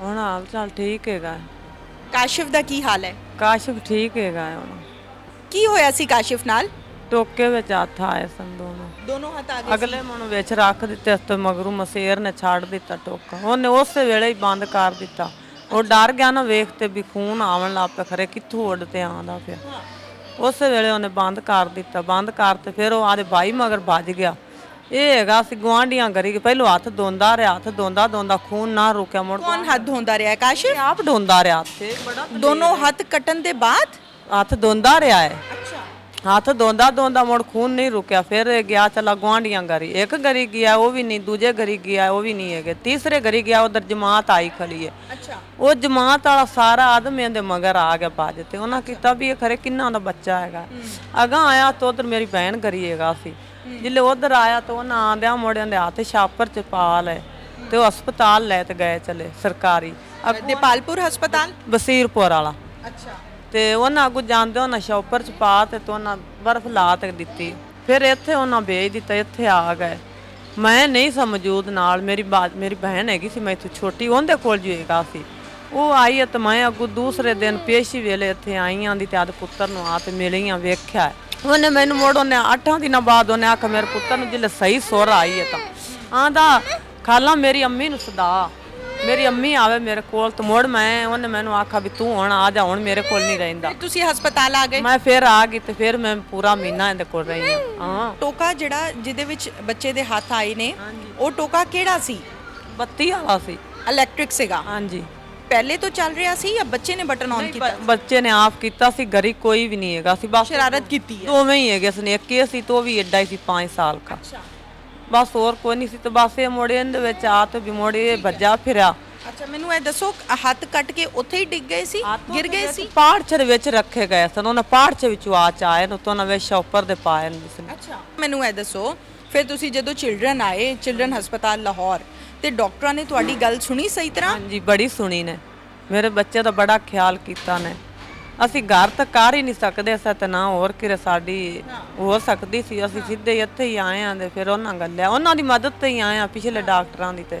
ਹੁਣ ਹਾਲ ਚਾਲ ਠੀਕ ਹੈਗਾ। ਕਾਸ਼ਿਫ ਦਾ ਕੀ ਹਾਲ ਹੈ? ਕਾਸ਼ਿਫ ਠੀਕ ਹੈਗਾ ਹੁਣ। ਕੀ ਹੋਇਆ ਸੀ ਕਾਸ਼ਿਫ ਨਾਲ? ਟੋਕੇ ਵਿੱਚ ਹੱਥ ਆਏ ਸਨ ਦੋਨੋਂ ਹੱਥ ਆ ਗਏ ਅਗਲੇ ਮਨ ਵਿੱਚ ਰੱਖ ਦਿੱਤੇ ਤੇ ਮਗਰੂ ਮਸੇਰ ਨੇ ਛੱਡ ਦਿੱਤਾ ਟੋਕਾ। ਉਹਨੇ ਉਸੇ ਵੇਲੇ ਹੀ ਬੰਦ ਕਰ ਦਿੱਤਾ। ਉਹ ਡਰ ਗਿਆ ਨਾ ਵੇਖ ਤੇ ਵੀ ਖੂਨ ਆਉਣ ਲੱਗ ਪਿਆ, ਖਰੇ ਕਿੱਥੋਂ ਉੱਡ ਤੇ ਆਉਂਦਾ ਪਿਆ। ਉਸੇ ਵੇਲੇ ਉਹਨੇ ਬੰਦ ਕਰ ਦਿੱਤਾ। ਬੰਦ ਕਰਤੇ ਫਿਰ ਉਹ ਆਦੇ ਭਾਈ ਮਗਰ ਭੱਜ ਗਿਆ। ਇਹ ਹੈਗਾ ਸੀ ਗੁਆਂਢੀਆਂ ਗਰੀ ਪਹਿਲੋਂ ਹੱਥ ਧੋਂਦਾ ਰਿਹਾ, ਹੱਥ ਧੋਂਦਾ ਖੂਨ ਨਾ ਰੁਕਿਆ। ਮੁੜ ਕੌਣ ਹੱਥ ਧੋਂਦਾ ਰਿਹਾ? ਕਾਸ਼ਿਫ ਆਪ ਧੋਂਦਾ ਰਿਹਾ ਤੇ ਬੜਾ ਦੋਨੋਂ ਹੱਥ ਕੱਟਣ ਦੇ ਬਾਅਦ ਹੱਥ ਧੋਂਦਾ ਰਿਹਾ ਹੈ। ਅੱਛਾ, ਹੱਥ ਧੋਂਦਾ ਮੁੜ ਖੂਨ ਨਹੀਂ ਰੁਕਿਆ। ਫਿਰ ਗਿਆ ਚਲਾ ਗੁਆਂਢੀਆਂ ਗਰੀ, ਇੱਕ ਗਰੀ ਗਿਆ ਉਹ ਵੀ ਨਹੀਂ, ਦੂਜੇ ਗਰੀ ਗਿਆ ਉਹ ਵੀ ਨਹੀਂ ਹੈਗੇ, ਤੀਸਰੇ ਗਰੀ ਗਿਆ ਉਧਰ ਜਮਾਤ ਆਈ ਖੜੀ ਹੈ। ਅੱਛਾ, ਉਹ ਜਮਾਤ ਵਾਲਾ ਸਾਰਾ ਆਦਮੀਆਂ ਦੇ ਮਗਰ ਆ ਗਿਆ ਭੱਜ ਤੇ ਉਹਨਾਂ ਕੀਤਾ ਵੀ ਇਹ ਖਰੇ ਕਿੰਨਾ ਦਾ ਬੱਚਾ ਹੈਗਾ। ਅਗਾਂ ਆਇਆ ਤਾਂ ਉਧਰ ਮੇਰੀ ਭੈਣ ਗਰੀ ਹੈਗਾ ਸੀ। ਜਿੱਲੇ ਉਧਰ ਆਇਆ ਤਾਂ ਉਹਨਾਂ ਆਂਦਿਆਂ ਮੋੜਿਆਂ ਦੇ ਹੱਥ ਛਾਪਰ ਚ ਪਾ ਲਏ ਤੇ ਉਹ ਹਸਪਤਾਲ ਲੈ ਤੇ ਗਏ ਚਲੇ ਸਰਕਾਰੀ ਦੀਪਾਲਪੁਰ ਹਸਪਤਾਲ ਬਸੀਰਪੁਰ ਵਾਲਾ। ਅੱਛਾ, ਤੇ ਉਹਨਾਂ ਅੱਗੋਂ ਜਾਂਦੇ ਉਹਨਾਂ ਸ਼ੌਪਰ ਚ ਪਾ ਤੇ ਉਹਨਾਂ ਬਰਫ਼ ਲਾ ਤੇ ਦਿੱਤੀ। ਫਿਰ ਇੱਥੇ ਉਹਨਾਂ ਭੇਜ ਦਿੱਤਾ, ਇੱਥੇ ਆ ਗਏ। ਮੈਂ ਨਹੀਂ ਸੀ ਮੌਜੂਦ ਨਾਲ, ਮੇਰੀ ਭੈਣ ਹੈਗੀ ਸੀ, ਮੈਂ ਇੱਥੇ ਛੋਟੀ ਉਹਦੇ ਕੋਲ ਜੂਏਗਾ ਸੀ। ਉਹ ਆਈ ਤੇ ਮੈਂ ਅੱਗੋਂ ਦੂਸਰੇ ਦਿਨ ਪੇਸ਼ੀ ਵੇਲੇ ਇੱਥੇ ਆਈ ਆਂਦੀ ਤੇ ਆਦ ਪੁੱਤਰ ਨੂੰ ਆ ਤੇ ਮਿਲੀਆਂ ਵੇਖਿਆ। ਉਹਨੇ ਮੈਨੂੰ ਮੋੜ ਉਹਨੇ 8 ਦਿਨਾਂ ਬਾਅਦ ਉਹਨੇ ਆਖਿਆ ਮੇਰੇ ਪੁੱਤਰ ਨੂੰ ਜਿੱਲੇ ਸਹੀ ਸੁਰ ਆਈ ਹੈ ਤਾਂ ਆਂਦਾ ਖਾਲਾ ਮੇਰੀ ਅੰਮੀ ਨੂੰ ਸਦਾ, ਮੇਰੀ ਅੰਮੀ ਆਵੇ ਮੇਰੇ ਕੋਲ। ਤੇ ਮੋੜ ਉਹਨੇ ਮੈਨੂੰ ਆਖਿਆ ਵੀ ਤੂੰ ਹੁਣ ਆ ਜਾ, ਹੁਣ ਮੇਰੇ ਕੋਲ ਨਹੀਂ ਰਹਿੰਦਾ। ਤੁਸੀਂ ਹਸਪਤਾਲ ਆ ਗਏ? ਮੈਂ ਫਿਰ ਆ ਗਈ ਤੇ ਫਿਰ ਮੈਂ ਪੂਰਾ ਮਹੀਨਾ ਇਹਦੇ ਕੋਲ ਰਹੀ ਹਾਂ। ਟੋਕਾ ਜਿਹੜਾ ਜਿਹਦੇ ਵਿੱਚ ਬੱਚੇ ਦੇ ਹੱਥ ਆਏ ਨੇ ਉਹ ਟੋਕਾ ਕਿਹੜਾ ਸੀ? ਬੱਤੀ ਵਾਲਾ ਸੀ, ਇਲੈਕਟ੍ਰਿਕ ਸੀਗਾ। ਹਾਂਜੀ। ਪਹਿਲੇ ਤੋਂ ਚੱਲ ਰਿਹਾ ਸੀ ਜਾਂ ਬੱਚੇ ਨੇ ਬਟਨ ਔਨ ਕੀਤਾ? ਬੱਚੇ ਨੇ ਆਪ ਕੀਤਾ ਸੀ, ਗਰੀ ਕੋਈ ਵੀ ਨਹੀਂ ਹੈਗਾ ਸੀ, ਬਸ ਸ਼ਰਾਰਤ ਕੀਤੀ ਹੈ। ਦੋਵੇਂ ਹੀ ਹੈਗੇ ਸੀ, ਇੱਕ ਹੀ ਸੀ ਤੋਂ ਵੀ ਐਡਾ ਹੀ ਸੀ 5 ਸਾਲ ਦਾ। ਬਸ ਹੋਰ ਕੋਈ ਨਹੀਂ ਸੀ। ਤੇ ਬਸ ਇਹ ਮੋੜੇ ਇਹਦੇ ਵਿੱਚ ਆ ਤੇ ਵੀ ਮੋੜੇ ਭੱਜਾ ਫਿਰਿਆ। ਅੱਛਾ, ਮੈਨੂੰ ਇਹ ਦੱਸੋ ਹੱਥ ਕੱਟ ਕੇ ਉੱਥੇ ਹੀ ਡਿੱਗ ਗਏ ਸੀ, ਗਿਰ ਗਏ ਸੀ? ਪਾੜਚ ਦੇ ਵਿੱਚ ਰੱਖੇ ਗਏ ਸਨ। ਉਹਨਾਂ ਪਾੜਚ ਵਿੱਚੋਂ ਆ ਚਾਏ ਨੂੰ ਤੋਂ ਨਵੇਂ ਸ਼ੌਪਰ ਦੇ ਪਾਏ ਨੇ। ਅੱਛਾ, ਮੈਨੂੰ ਇਹ ਦੱਸੋ ਫਿਰ ਤੁਸੀਂ ਜਦੋਂ ਚਿਲਡਰਨ ਆਏ ਚਿਲਡਰਨ ਹਸਪਤਾਲ ਲਾਹੌਰ ਤੇ ਡਾਕਟਰਾਂ ਨੇ ਤੁਹਾਡੀ ਗੱਲ ਸੁਣੀ ਸਹੀ ਤਰ੍ਹਾਂ? ਹਾਂਜੀ, ਬੜੀ ਸੁਣੀ ਨੇ। ਮੇਰੇ ਬੱਚੇ ਦਾ ਬੜਾ ਖਿਆਲ ਕੀਤਾ ਨੇ। ਅਸੀਂ ਘਰ ਤਾਂ ਕਰ ਹੀ ਨਹੀਂ ਸਕਦੇ ਸੀ ਤੇ ਨਾ ਹੋਰ ਕਿਰੇ ਸਾਡੀ ਹੋ ਸਕਦੀ ਸੀ। ਅਸੀਂ ਸਿੱਧੇ ਇੱਥੇ ਹੀ ਆਏ ਆਂ ਤੇ ਫਿਰ ਉਹਨਾਂ ਗੱਲਿਆ ਉਹਨਾਂ ਦੀ ਮਦਦ ਤੇ ਹੀ ਆਏ ਆਂ ਪਿਛਲੇ ਡਾਕਟਰਾਂ ਦੀ। ਤੇ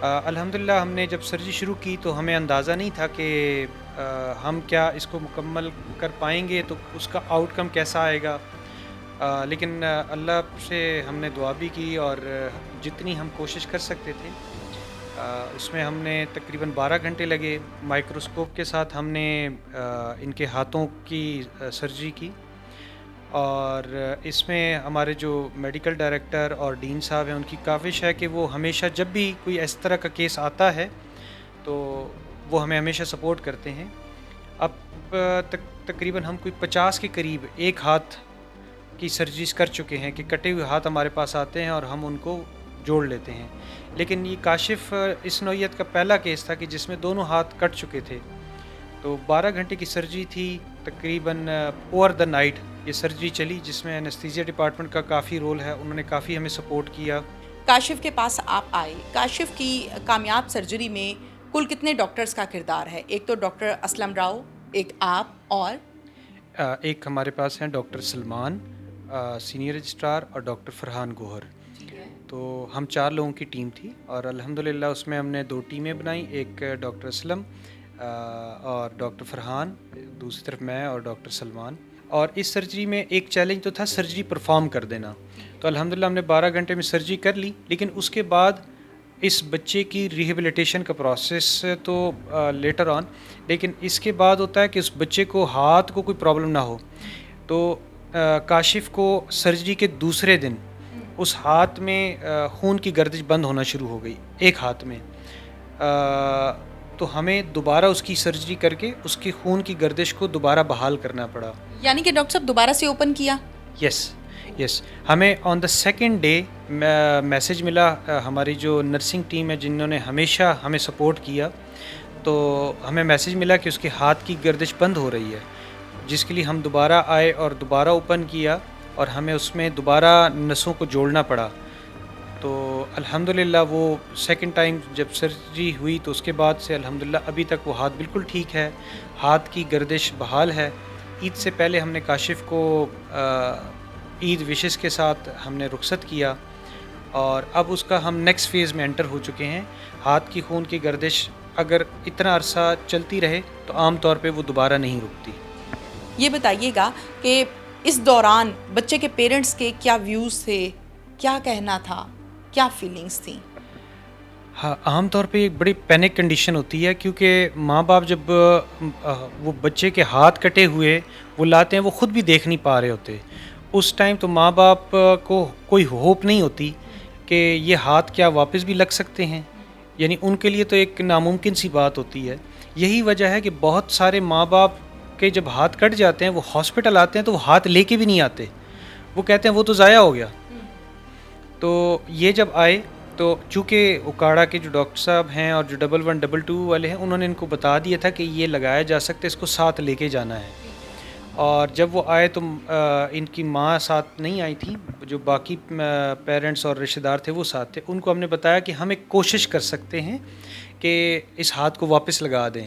الحمدللہ ہم نے جب سرجری شروع کی تو ہمیں اندازہ نہیں تھا کہ ہم کیا اس کو مکمل کر پائیں گے، تو اس کا آؤٹ کم کیسا آئے گا. لیکن اللہ سے ہم نے دعا بھی کی اور جتنی ہم کوشش کر سکتے تھے اس میں ہم نے تقریباً 12 گھنٹے لگے. مائکروسکوپ کے ساتھ ہم نے ان کے ہاتھوں کی سرجری کی، اور اس میں ہمارے جو میڈیکل ڈائریکٹر اور ڈین صاحب ہیں ان کی کاوش ہے کہ وہ ہمیشہ جب بھی کوئی اس طرح کا کیس آتا ہے تو وہ ہمیں ہمیشہ سپورٹ کرتے ہیں. اب تقریباً ہم کوئی 50 کے قریب ایک ہاتھ کی سرجریز کر چکے ہیں کہ کٹے ہوئے ہاتھ ہمارے پاس آتے ہیں اور ہم ان کو جوڑ لیتے ہیں. لیکن یہ کاشف اس نوعیت کا پہلا کیس تھا کہ جس میں دونوں ہاتھ کٹ چکے تھے. تو 12 گھنٹے کی سرجری تھی، تقریباً اوور دا نائٹ یہ سرجری چلی، جس میں انستھیزیا ڈپارٹمنٹ کا کافی رول ہے. انہوں نے کافی ہمیں سپورٹ کیا. کاشف کے پاس آپ آئے، کاشف کی کامیاب سرجری میں کل کتنے ڈاکٹرز کا کردار ہے؟ ایک تو ڈاکٹر اسلم راؤ، ایک آپ، اور ایک ہمارے پاس ہیں ڈاکٹر سلمان سینئر رجسٹرار، اور ڈاکٹر فرحان گوہر. تو ہم 4 لوگوں کی ٹیم تھی، اور الحمدللہ اس میں ہم نے 2 ٹیمیں بنائیں، ایک ڈاکٹر اسلم اور ڈاکٹر فرحان، دوسری طرف میں اور ڈاکٹر سلمان. اور اس سرجری میں ایک چیلنج تو تھا سرجری پرفارم کر دینا. تو الحمدللہ ہم نے 12 گھنٹے میں سرجری کر لی، لیکن اس کے بعد اس بچے کی ریہیبلیٹیشن کا پروسیس تو لیٹر آن، لیکن اس کے بعد ہوتا ہے کہ اس بچے کو ہاتھ کو کوئی پرابلم نہ ہو. تو کاشف کو سرجری کے دوسرے دن اس ہاتھ میں خون کی گردش بند ہونا شروع ہو گئی، ایک ہاتھ میں. تو ہمیں دوبارہ اس کی سرجری کر کے اس کی خون کی گردش کو دوبارہ بحال کرنا پڑا. یعنی کہ ڈاکٹر صاحب دوبارہ سے اوپن کیا؟ یس ہمیں آن دا سیکنڈ ڈے میسیج ملا. ہماری جو نرسنگ ٹیم ہے جنہوں نے ہمیشہ ہمیں سپورٹ کیا، تو ہمیں میسیج ملا کہ اس کے ہاتھ کی گردش بند ہو رہی ہے، جس کے لیے ہم دوبارہ آئے اور دوبارہ اوپن کیا، اور ہمیں اس میں دوبارہ نسوں کو جوڑنا پڑا. تو الحمدللہ وہ سیکنڈ ٹائم جب سرجری ہوئی تو اس کے بعد سے الحمدللہ ابھی تک وہ ہاتھ بالکل ٹھیک ہے، ہاتھ کی گردش بحال ہے. عید سے پہلے ہم نے کاشف کو عید وشز کے ساتھ ہم نے رخصت کیا، اور اب اس کا ہم نیکسٹ فیز میں انٹر ہو چکے ہیں. ہاتھ کی خون کی گردش اگر اتنا عرصہ چلتی رہے تو عام طور پہ وہ دوبارہ نہیں رکتی. یہ بتائیے گا کہ اس دوران بچے کے پیرنٹس کے کیا ویوز تھے، کیا کہنا تھا، کیا فیلنگز تھیں؟ ہاں، عام طور پہ ایک بڑی پینک کنڈیشن ہوتی ہے، کیونکہ ماں باپ جب وہ بچے کے ہاتھ کٹے ہوئے وہ لاتے ہیں، وہ خود بھی دیکھ نہیں پا رہے ہوتے. اس ٹائم تو ماں باپ کو کوئی ہوپ نہیں ہوتی کہ یہ ہاتھ کیا واپس بھی لگ سکتے ہیں. یعنی ان کے لیے تو ایک ناممکن سی بات ہوتی ہے. یہی وجہ ہے کہ بہت سارے ماں باپ کے جب ہاتھ کٹ جاتے ہیں وہ ہاسپٹل آتے ہیں تو وہ ہاتھ لے کے بھی نہیں آتے، وہ کہتے ہیں وہ تو ضائع ہو گیا. تو یہ جب آئے تو چونکہ اکاڑا کے جو ڈاکٹر صاحب ہیں اور جو 1122 والے ہیں انہوں نے ان کو بتا دیا تھا کہ یہ لگایا جا سکتا ہے، اس کو ساتھ لے کے جانا ہے. اور جب وہ آئے تو ان کی ماں ساتھ نہیں آئی تھی، جو باقی پیرنٹس اور رشتہ دار تھے وہ ساتھ تھے. ان کو ہم نے بتایا کہ ہم ایک کوشش کر سکتے ہیں کہ اس ہاتھ کو واپس لگا دیں.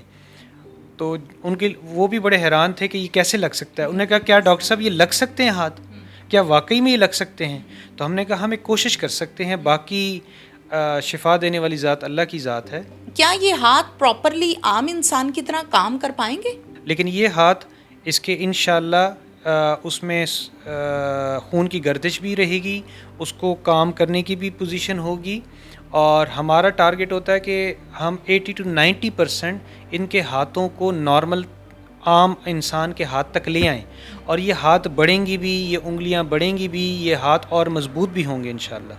تو ان کے وہ بھی بڑے حیران تھے کہ یہ کیسے لگ سکتا ہے. انہوں نے کہا کیا ڈاکٹر صاحب یہ لگ سکتے ہیں ہاتھ، کیا واقعی میں یہ لگ سکتے ہیں؟ تو ہم نے کہا ہم ایک کوشش کر سکتے ہیں، باقی شفا دینے والی ذات اللہ کی ذات ہے. کیا یہ ہاتھ پراپرلی عام انسان کی طرح کام کر پائیں گے؟ لیکن یہ ہاتھ اس کے انشاءاللہ اس میں خون کی گردش بھی رہے گی، اس کو کام کرنے کی بھی پوزیشن ہوگی، اور ہمارا ٹارگٹ ہوتا ہے کہ ہم 80 to 90% ان کے ہاتھوں کو نارمل عام انسان کے ہاتھ تک لے آئیں، اور یہ ہاتھ بڑھیں گی بھی، یہ انگلیاں بڑھیں گی بھی، یہ ہاتھ اور مضبوط بھی ہوں گے انشاءاللہ.